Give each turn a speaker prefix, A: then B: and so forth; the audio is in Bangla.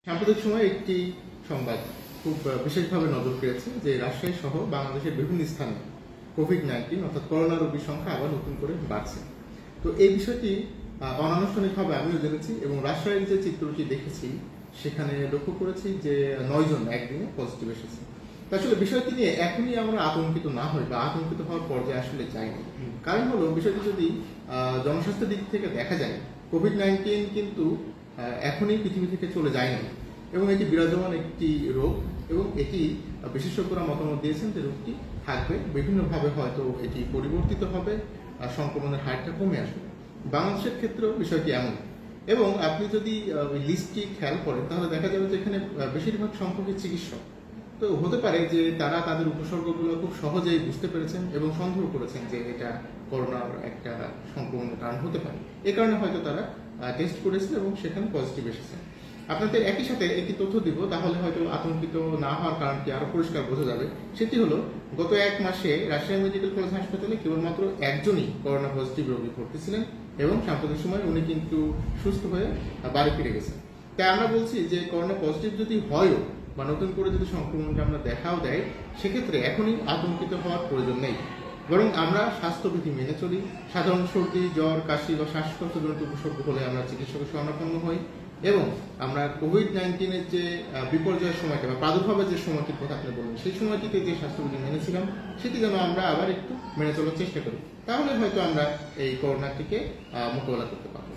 A: সাম্প্রতিক সময়ে একটি সংবাদ খুব বিশেষভাবে নজর কেড়েছে যে রাজশাহী সহ বাংলাদেশের বিভিন্ন স্থানে কোভিড-19 অর্থাৎ করোনা রোগীর সংখ্যা আবার নতুন করে বাড়ছে। তো এই বিষয়টি অনানুষ্ঠানিকভাবে আমিও জেনেছি এবং রাজশাহীর যে চিত্রটি দেখেছি সেখানে লক্ষ্য করেছি যে 9 জন একদিনে পজিটিভ এসেছে। আসলে বিষয়টি নিয়ে এখনই আমরা আতঙ্কিত না হই বা আতঙ্কিত হওয়ার পর্যায়ে আসলে যাইনি। কারণ হলো বিষয়টি যদি জনস্বাস্থ্যের দিক থেকে দেখা যায়, কোভিড-19 কিন্তু এখনই পৃথিবী থেকে চলে যায়নি এবং এটি বিরাজমান একটি রোগ এবং এটি বিশেষজ্ঞরা মতামত দিয়েছেন যে রোগটি থাকবে, বিভিন্নভাবে হয়তো এটি পরিবর্তিত হবে, সংক্রমণের হারটা কমে আসবে। বাংলাদেশের ক্ষেত্রেও বিষয়টি এমন এবং আপনি যদি লিস্টটি খেয়াল করেন তাহলে দেখা যাবে যে এখানে বেশিরভাগ সংখ্যকের চিকিৎসক। তো হতে পারে যে তারা তাদের উপসর্গগুলো খুব সহজেই বুঝতে পেরেছেন এবং সন্দেহ করেছেন যে এটা করোনার একটা সংক্রমণের কারণ হতে পারে। এ কারণে হয়তো তারা টেস্ট করেছেন এবং সেখানে পজিটিভ এসেছে। আপনাদের একই সাথে একটি তথ্য দিব, তাহলে হয়তো আতঙ্কিত না হওয়ার কারণটি আরো পরিষ্কার বোঝা যাবে। সেটি হলো গত 1 মাসে রাজশাহী মেডিকেল কলেজ হাসপাতালে কেবলমাত্র একজনই করোনা পজিটিভ রোগী ভর্তি ছিলেন এবং সাম্প্রতিক সময় উনি কিন্তু সুস্থ হয়ে বাড়ি ফিরে গেছেন। তাই আমরা বলছি যে করোনা পজিটিভ যদি হয়ও বা নতুন করে যদি সংক্রমণটা আমরা দেখাও দেয়, সেক্ষেত্রে এখনই আতঙ্কিত হওয়ার প্রয়োজন নেই, বরং আমরা স্বাস্থ্যবিধি মেনে চলি। সাধারণ সর্দি, জ্বর, কাশি বা শ্বাসকষ্টজনিত উপসর্গ হলে আমরা চিকিৎসকের শরণাপন্ন হই এবং আমরা কোভিড-19 যে বিপর্যয়ের সময়টা বা প্রাদুর্ভাবের যে সময়টির কথা আপনি বললেন, সেই সময়টিতে যে স্বাস্থ্যবিধি মেনেছিলাম সেটি যেন আমরা আবার একটু মেনে চলার চেষ্টা করি, তাহলে হয়তো আমরা এই করোনাটিকে মোকাবেলা করতে পারবো।